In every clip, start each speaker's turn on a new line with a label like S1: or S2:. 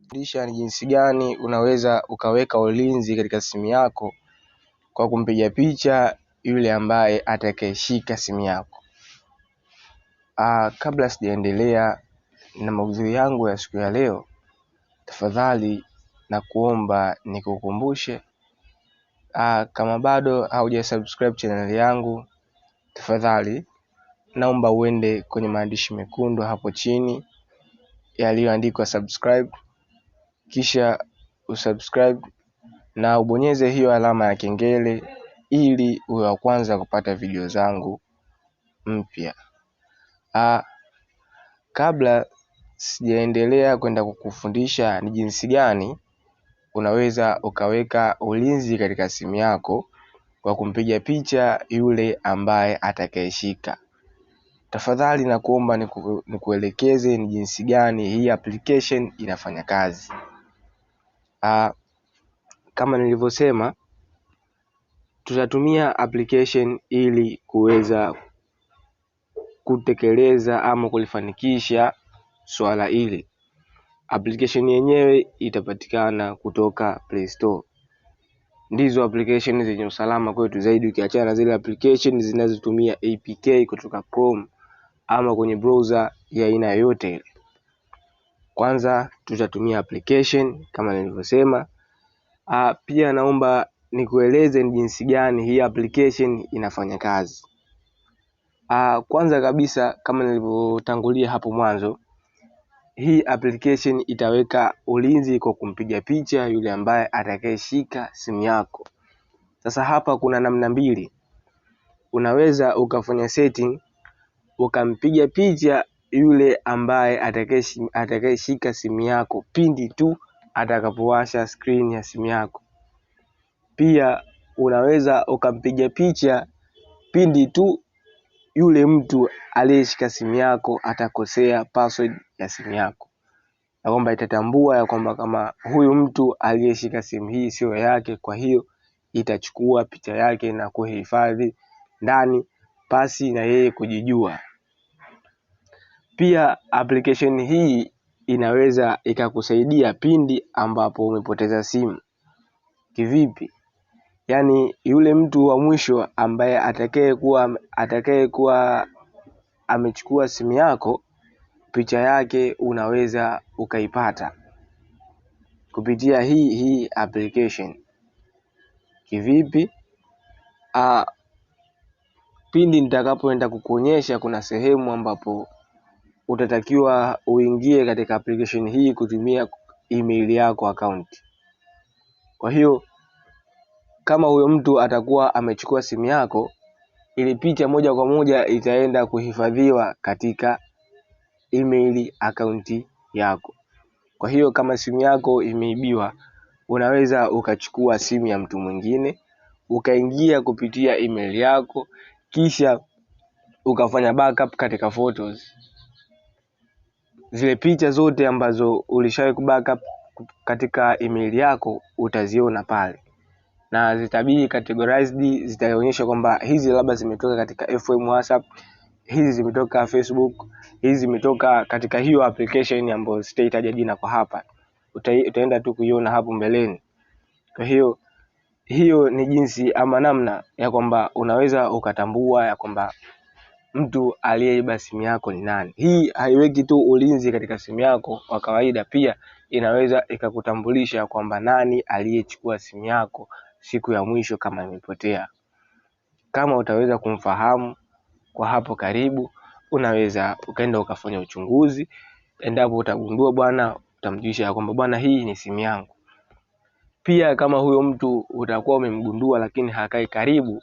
S1: Fundisha ni jinsi gani unaweza ukaweka ulinzi katika simu yako kwa kumpiga picha yule ambaye atakayeshika simu yako. Kabla sijaendelea na maudhui yangu ya siku ya leo, tafadhali na kuomba nikukumbushe, kama bado haujasubscribe channel yangu, tafadhali naomba uende kwenye maandishi mekundu hapo chini yaliyoandikwa subscribe, kisha usubscribe na ubonyeze hiyo alama ya kengele ili uwe wa kwanza kupata video zangu mpya. Kabla sijaendelea kwenda kukufundisha ni jinsi gani unaweza ukaweka ulinzi katika simu yako kwa kumpiga picha yule ambaye atakayeshika, tafadhali na kuomba nikuelekeze ni jinsi gani hii application inafanya kazi. Kama nilivyosema, tutatumia application ili kuweza kutekeleza ama kulifanikisha swala hili. Application yenyewe itapatikana kutoka Play Store. Ndizo application zenye usalama kwetu zaidi, ukiachana na zile application zinazotumia APK kutoka Chrome ama kwenye browser ya aina yoyote. Kwanza tutatumia application kama nilivyosema. Pia naomba nikueleze ni jinsi gani hii application inafanya kazi. Kwanza kabisa, kama nilivyotangulia hapo mwanzo, hii application itaweka ulinzi kwa kumpiga picha yule ambaye atakayeshika simu yako. Sasa hapa kuna namna mbili. Unaweza ukafanya setting ukampiga picha yule ambaye atakayeshika simu yako pindi tu atakapowasha screen ya simu yako. Pia unaweza ukampiga picha pindi tu yule mtu aliyeshika simu yako atakosea password ya simu yako, na kwamba itatambua ya kwamba kama huyu mtu aliyeshika simu hii sio yake, kwa hiyo itachukua picha yake na kuhifadhi ndani pasi na yeye kujijua. Pia application hii inaweza ikakusaidia pindi ambapo umepoteza simu. Kivipi? Yaani yule mtu wa mwisho ambaye atakayekuwa amechukua simu yako, picha yake unaweza ukaipata kupitia hii application. Kivipi? Pindi nitakapoenda kukuonyesha, kuna sehemu ambapo utatakiwa uingie katika application hii kutumia email yako account. Kwa hiyo kama huyo mtu atakuwa amechukua simu yako, ile picha moja kwa moja itaenda kuhifadhiwa katika email account yako. Kwa hiyo kama simu yako imeibiwa, unaweza ukachukua simu ya mtu mwingine, ukaingia kupitia email yako, kisha ukafanya backup katika photos. Zile picha zote ambazo ulishawahi kubackup katika email yako utaziona pale, na zitabidi categorized, zitaonyesha kwamba hizi labda zimetoka katika FM WhatsApp, hizi zimetoka Facebook, hizi zimetoka katika hiyo application ambayo sitaitaja jina kwa hapa. Utaenda tu kuiona hapo mbeleni. Kwa hiyo ni jinsi ama namna ya kwamba unaweza ukatambua ya kwamba mtu aliyeiba simu yako ni nani. Hii haiweki tu ulinzi katika simu yako kwa kawaida, pia inaweza ikakutambulisha kwamba nani aliyechukua simu yako siku ya mwisho kama imepotea. Kama utaweza kumfahamu kwa hapo karibu, unaweza ukaenda ukafanya uchunguzi. Endapo utagundua bwana, utamjulisha kwamba bwana, hii ni simu yangu. Pia kama huyo mtu utakuwa umemgundua lakini hakai karibu,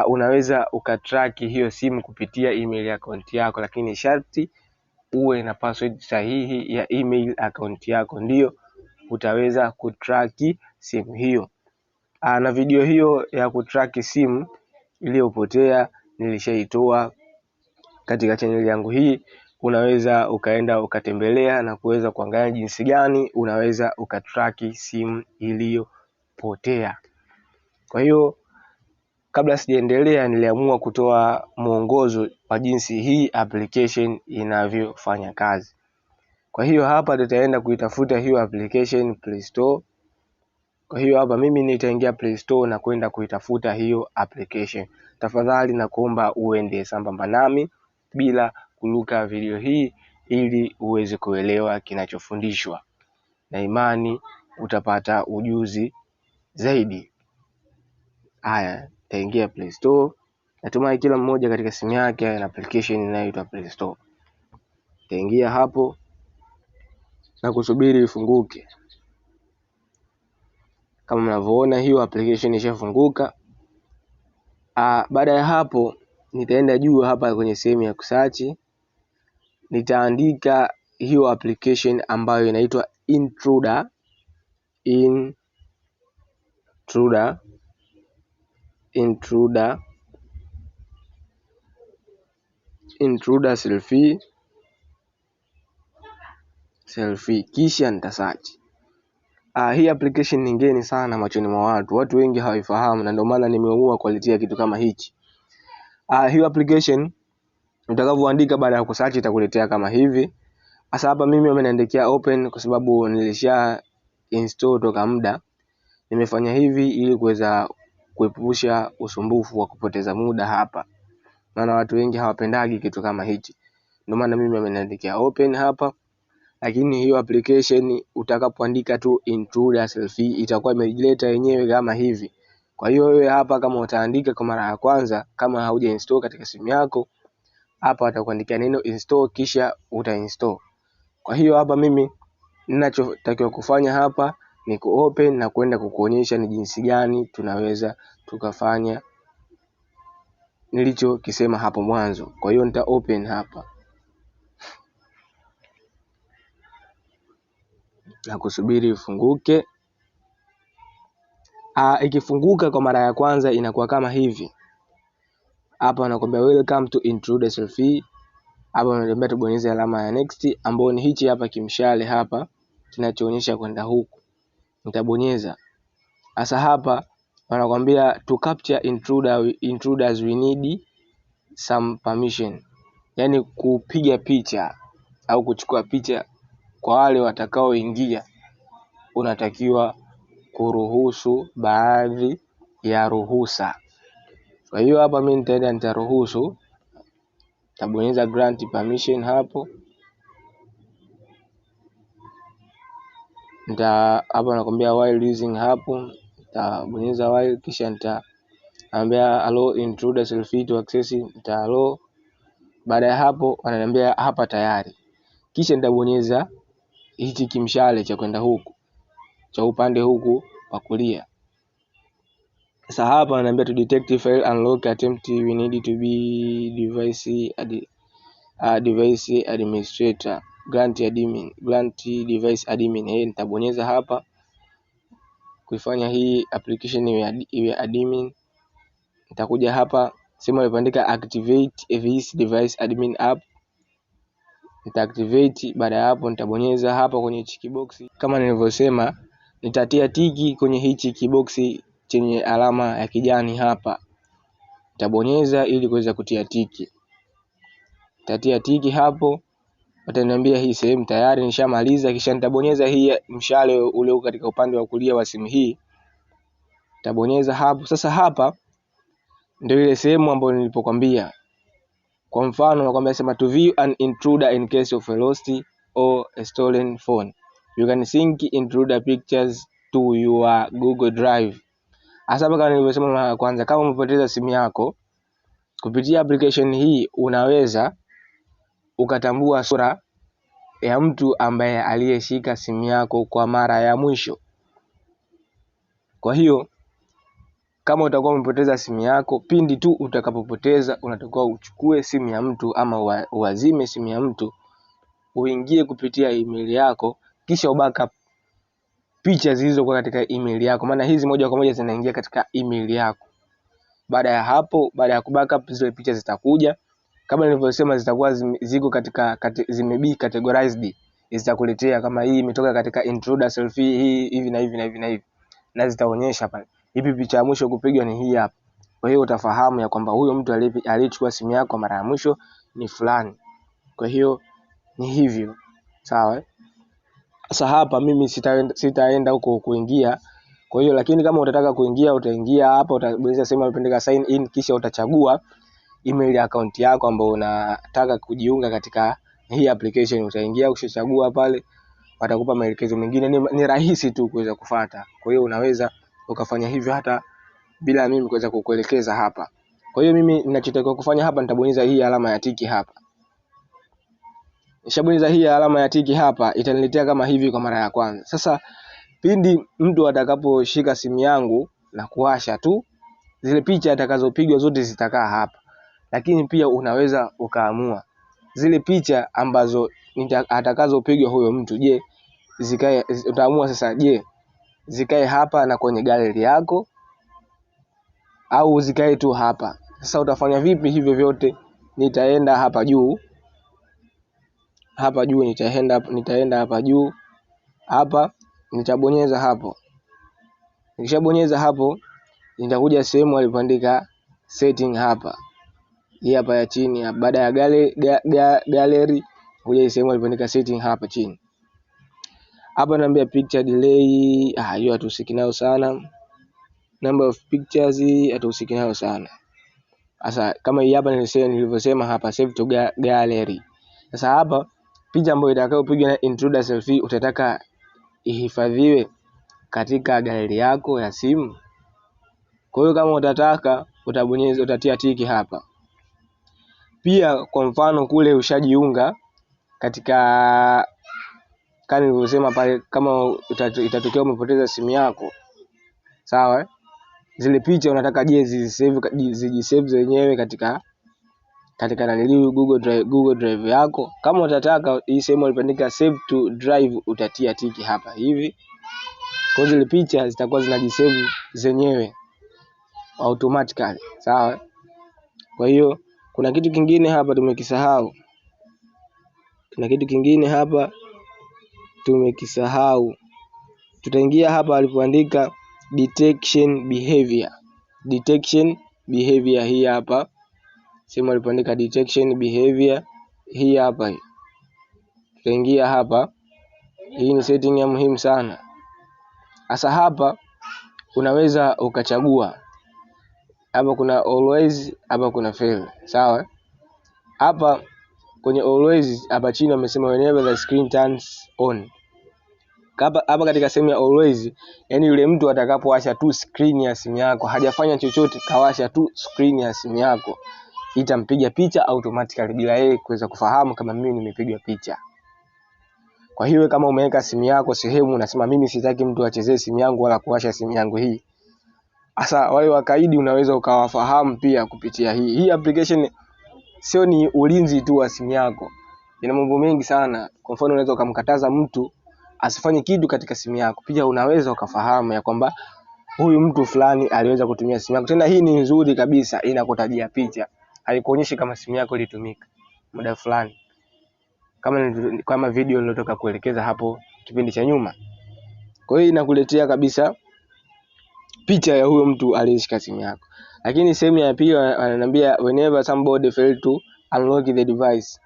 S1: unaweza ukatrack hiyo simu kupitia email account yako, lakini sharti uwe na password sahihi ya email account yako, ndio utaweza kutrack simu hiyo. Na video hiyo ya kutrack simu iliyopotea nilishaitoa katika channel yangu hii. Unaweza ukaenda ukatembelea na kuweza kuangalia jinsi gani unaweza ukatrack simu iliyopotea. Kwa hiyo kabla sijaendelea, niliamua kutoa mwongozo wa jinsi hii application inavyofanya kazi. Kwa hiyo hapa tutaenda kuitafuta hiyo application Play Store. Kwa hiyo hapa mimi nitaingia Play Store na kwenda kuitafuta hiyo application. Tafadhali na kuomba uende sambamba nami bila kuruka video hii ili uweze kuelewa kinachofundishwa, na imani utapata ujuzi zaidi. Haya, taingia Play Store. Natumai kila mmoja katika simu yake ana application inayoitwa Play Store. Taingia hapo na kusubiri ifunguke. Kama mnavyoona hiyo application ishafunguka. Baada ya hapo nitaenda juu hapa kwenye sehemu ya kusearch. Nitaandika hiyo application ambayo inaitwa Intruder selfie kisha nitasearch. Hii application ni ngeni sana machoni mwa watu. Watu wengi hawaifahamu na ndio maana nimeamua kuletea kitu kama hichi. Hiyo application utakavyoandika baada ya kusearch itakuletea kama hivi. Sasa hapa mimi wameniandikia open kwa sababu nilisha install toka muda. Nimefanya hivi ili kuweza kuepusha usumbufu wa kupoteza muda hapa. Maana watu wengi hawapendagi kitu kama hichi. Ndio maana mimi wameniandikia open hapa. Lakini hiyo application utakapoandika tu Intruder selfie itakuwa imejileta yenyewe kama hivi. Kwa hiyo wewe hapa kama utaandika kwa mara ya kwanza, kama hauja install katika simu yako, hapa watakuandikia neno install kisha utainstall. Kwa hiyo hapa mimi ninachotakiwa kufanya hapa ni kuopen na kwenda kukuonyesha ni jinsi gani tunaweza tukafanya nilichokisema hapo mwanzo. Kwa hiyo nita open hapa na kusubiri ifunguke. Ikifunguka kwa mara ya kwanza inakuwa kama hivi. Hapa wanakuambia welcome to Intruder selfie. Hapa wanakuambia tubonyeze alama ya next ambayo ni hichi hapa kimshale hapa kinachoonyesha kwenda huku. Nitabonyeza. Sasa hapa wanakuambia to capture intruders we need some permission. Yaani kupiga picha au kuchukua picha kwa wale watakaoingia unatakiwa kuruhusu baadhi ya ruhusa. Kwa hiyo hapa mimi nitaruhusu. Tabonyeza grant permission hapo. Hapa nakwambia while using hapo. Tabonyeza while kisha nitaambia allow intruder selfie to access. Allow. Baada ya hapo wananiambia hapa tayari. Kisha nitabonyeza hichi kimshale cha kwenda huku, cha upande huku wa kulia. Sasa hapa wananiambia to detect file unlock attempt we need to be device administrator grant device admin. Nitabonyeza hapa kuifanya hii application iwe admin. Nitakuja hapa sema ilipoandika activate this device admin app. Nitaactivate. Baada ya hapo nitabonyeza hapa kwenye hichi box kama nilivyosema, nitatia tiki kwenye hichi kibox chenye alama ya kijani hapa. Nitabonyeza ili kuweza kutia tiki. Nitatia tiki hapo. Wataniambia hii sehemu tayari nishamaliza, kisha nitabonyeza hii mshale ule katika upande wa kulia wa simu hii. Nitabonyeza hapo. Sasa hapa ndio ile sehemu ambayo nilipokuambia. Kwa mfano nakwambia sema to view an intruder in case of a lost or a stolen phone. You can sync intruder pictures to your Google Drive. Hasa kama nilivyosema mara ya kwanza, kama umepoteza simu yako kupitia application hii unaweza ukatambua sura ya mtu ambaye aliyeshika simu yako kwa mara ya mwisho. Kwa hiyo kama utakuwa umepoteza simu yako, pindi tu utakapopoteza unatakiwa uchukue simu ya mtu ama uazime simu ya mtu, uingie kupitia email yako kisha ubackup picha zilizokuwa katika email yako, maana hizi moja kwa moja zinaingia katika email yako. Baada ya hapo, baada ya kubackup zile picha zitakuja kama nilivyosema, zitakuwa ziko katika zimebi categorized. Zitakuletea kama hii imetoka katika intruder selfie hii hivi na hivi na hivi na hivi, na zitaonyesha pale ipi picha ya mwisho kupigwa ni hii hapa. Kwa hiyo utafahamu ya kwamba huyo mtu aliyechukua simu yako mara ya mwisho ni fulani. Kwa hiyo ni hivyo. Sawa. Sasa hapa mimi sitaenda huko kuingia. Kwa hiyo lakini kama utataka kuingia, utaingia hapa, utabonyeza sehemu iliyoandikwa sign in, kisha utachagua email account yako ambayo unataka kujiunga katika hii application. Utaingia, ukishachagua pale watakupa maelekezo mengine, ni rahisi tu kuweza kufuata. Kwa hiyo unaweza ukafanya hivyo hata bila mimi kuweza kukuelekeza hapa. Kwa hiyo mimi ninachotakiwa kufanya hapa, nitabonyeza hii alama ya tiki hapa. Nishabonyeza hii alama ya tiki hapa, itaniletea kama hivi kwa mara ya kwanza. Sasa pindi mtu atakaposhika simu yangu na kuwasha tu, zile picha atakazopigwa zote zitakaa hapa. Lakini pia unaweza ukaamua zile picha ambazo atakazopigwa huyo mtu, je, zikae, utaamua sasa, je, zikae hapa na kwenye gallery yako au zikae tu hapa. Sasa utafanya vipi hivyo vyote? Nitaenda hapa juu. Hapa juu nitaenda hapa juu. Hapa nitabonyeza hapo. Nikishabonyeza hapo, nitakuja sehemu alipoandika setting hapa. Hii hapa ya chini, baada ya gallery kuja sehemu alipoandika setting hapa chini. Hapa naambia picture delay, hiyo hatusiki nayo sana. Number of pictures hatusiki nayo sana. Sasa kama hii hapa nilivyosema hapa save to gallery. Sasa hapa picha ambayo itakayopigwa na intruder selfie utataka ihifadhiwe katika gallery yako ya simu. Kwa hiyo kama utataka utabonyeza, utatia tiki hapa. Pia kwa mfano kule ushajiunga katika, kama nilivyosema pale, kama itatokea umepoteza simu yako, sawa, zile picha unataka je zijisave zenyewe katika Google Drive yako. Kama utataka hii sehemu ilipoandika save to drive utatia tiki hapa hivi. Kwa zile picha zitakuwa zinajisave zenyewe automatically, sawa. Kwa hiyo kuna kitu kingine hapa tumekisahau. Tutaingia hapa alipoandika detection behavior hii hapa. Sehemu alipoandika detection behavior hii hapa. Tutaingia hapa. Hii ni setting ya muhimu sana. Sasa hapa unaweza ukachagua. Hapa kuna always, hapa kuna fail, sawa. Hapa kwenye always hapa chini wamesema whenever the screen turns on. Hapa katika sehemu ya always, yani yule mtu atakapowasha tu screen ya simu yako, hajafanya chochote, kawasha tu screen ya simu yako, itampiga picha automatically bila yeye kuweza kufahamu kama mimi nimepiga picha. Kwa hiyo kama umeweka simu yako sehemu unasema mimi sitaki mtu achezee simu yangu wala kuwasha simu yangu hii, sasa wale wakaidi unaweza ukawafahamu pia kupitia hii application. Sio ni ulinzi tu wa simu yako, ina mambo mengi sana. Kwa mfano unaweza ukamkataza mtu asifanye kitu katika simu yako, pia unaweza ukafahamu ya kwamba huyu mtu fulani aliweza kutumia simu yako. Tena hii ni nzuri kabisa, inakutajia picha, haikuonyeshi kama simu yako ilitumika muda fulani, kama video nilotoka kuelekeza hapo kipindi cha nyuma. Kwa hiyo inakuletea kabisa picha ya huyo mtu aliyeshika simu yako. Lakini sehemu ya pili wananiambia whenever somebody fail to unlock the device,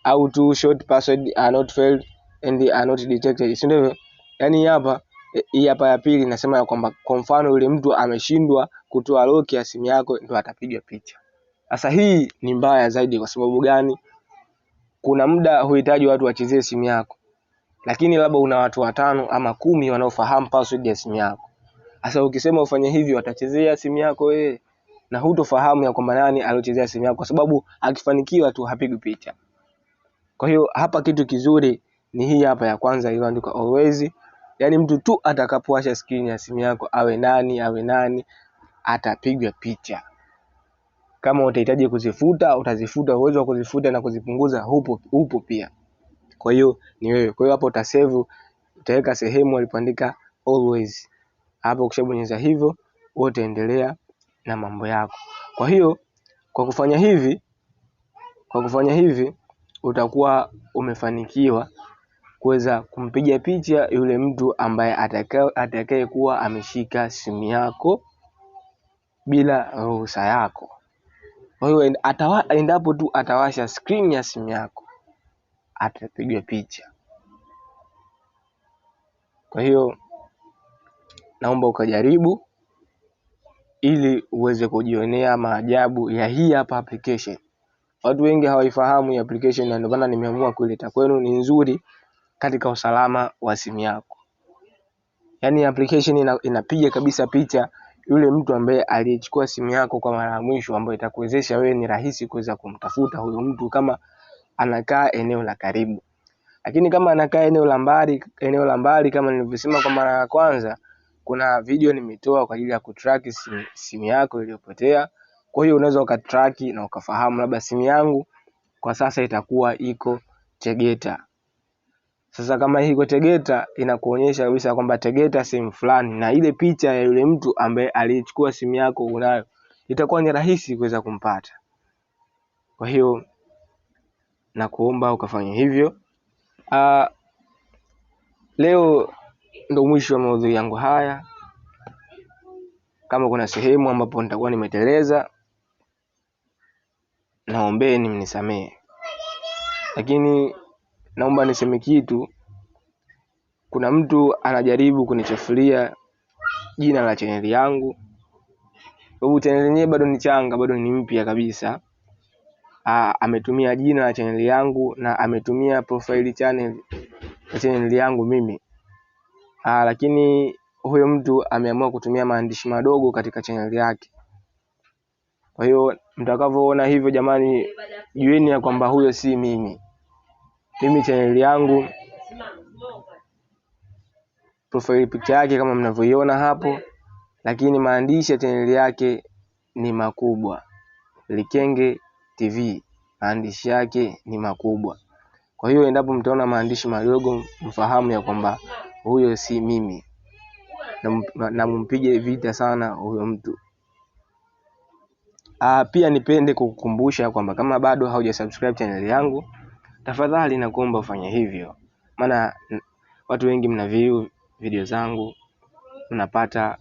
S1: au to short password are not failed and they are not detected. Si ndio? Yani hapa hii hapa ya pili nasema ya kwamba kwa mfano yule mtu ameshindwa kutoa lock ya simu yako ndio atapiga picha. Sasa hii ni mbaya zaidi. Kwa sababu gani? Kuna muda huhitaji watu wachezee simu yako, lakini labda una watu 5 ama 10 wanaofahamu password ya simu yako. Sasa ukisema ufanye hivyo watachezea simu yako wewe na hutofahamu ya kwamba nani aliochezea simu yako, kwa sababu akifanikiwa tu hapigi picha. Kwa hiyo hapa kitu kizuri ni hii hapa ya kwanza iliyoandikwa always. Yani mtu tu atakapowasha screen ya simu yako awe nani atapigwa picha. Kama utahitaji kuzifuta utazifuta, uwezo wa kuzifuta na kuzipunguza upo pia. Kwa hiyo ni wewe. Kwa hiyo hapo utasave, utaweka sehemu alipoandika always. Hapo ukishabonyeza hivyo utaendelea na mambo yako. Kwa hiyo kwa kufanya hivi utakuwa umefanikiwa kuweza kumpiga picha yule mtu ambaye atakaye kuwa ameshika simu yako bila ruhusa yako. Kwa hiyo endapo tu atawasha screen ya simu yako atapigwa picha. Kwa hiyo naomba ukajaribu ili uweze kujionea maajabu ya hii hapa application. Watu wengi hawaifahamu hii application, na ndio maana nimeamua kuileta kwenu. Ni nzuri katika usalama wa simu yako. Yaani application inapiga kabisa picha yule mtu ambaye aliyechukua simu yako kwa mara ya mwisho, ambayo itakuwezesha wewe ni rahisi kuweza kumtafuta huyo mtu kama anakaa eneo la karibu. Lakini kama anakaa eneo la mbali kama nilivyosema kwa mara ya kwanza, kuna video nimetoa kwa ajili ya kutrack simu yako iliyopotea. Kwa hiyo unaweza ukatrack na ukafahamu labda simu yangu kwa sasa itakuwa iko Tegeta. Sasa kama iko Tegeta, inakuonyesha kabisa kwamba Tegeta sehemu fulani, na ile picha ya yule mtu ambaye alichukua simu yako unayo, itakuwa ni rahisi kuweza kumpata. Kwa hiyo nakuomba ukafanya hivyo. Leo ndo mwisho wa maudhui yangu haya. Kama kuna sehemu ambapo nitakuwa nimeteleza, naombeni mnisamee. Lakini naomba niseme kitu. Kuna mtu anajaribu kunichafulia jina la channel yangu. Sababu channel yenyewe bado ni changa, bado ni mpya kabisa. Ametumia jina la channel yangu na ametumia profile channel yangu mimi. Lakini huyo mtu ameamua kutumia maandishi madogo katika channel yake. Kwa hiyo mtakavyoona hivyo, jamani, jueni ya kwamba huyo si mimi. Mimi channel yangu profile picture yake kama mnavyoiona hapo, lakini maandishi ya channel yake ni makubwa. Likenge TV, maandishi yake ni makubwa. Kwa hiyo endapo mtaona maandishi madogo, mfahamu ya kwamba huyo si mimi. Na mpige vita sana huyo mtu. Pia nipende kukukumbusha kwamba kama bado haujasubscribe channel yangu, tafadhali nakuomba ufanye hivyo. Maana watu wengi mnaview video zangu, mnapata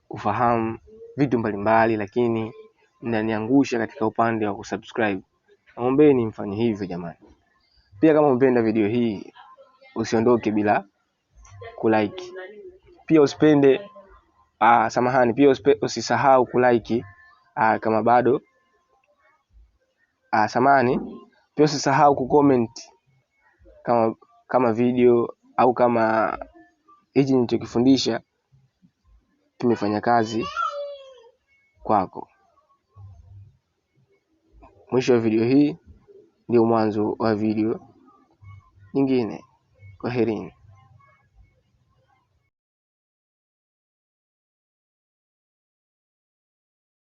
S1: kufahamu vitu mbalimbali, lakini mnaniangusha katika upande wa kusubscribe. Naombeni mfanye hivyo jamani. Pia kama mpenda video hii, usiondoke bila kulike. Pia usipende pia usisahau kulike kama bado pia usisahau kucomment kama video au kama hichi nilichokifundisha kimefanya kazi kwako. Mwisho wa video hii ndio mwanzo wa video nyingine. Kwaherini.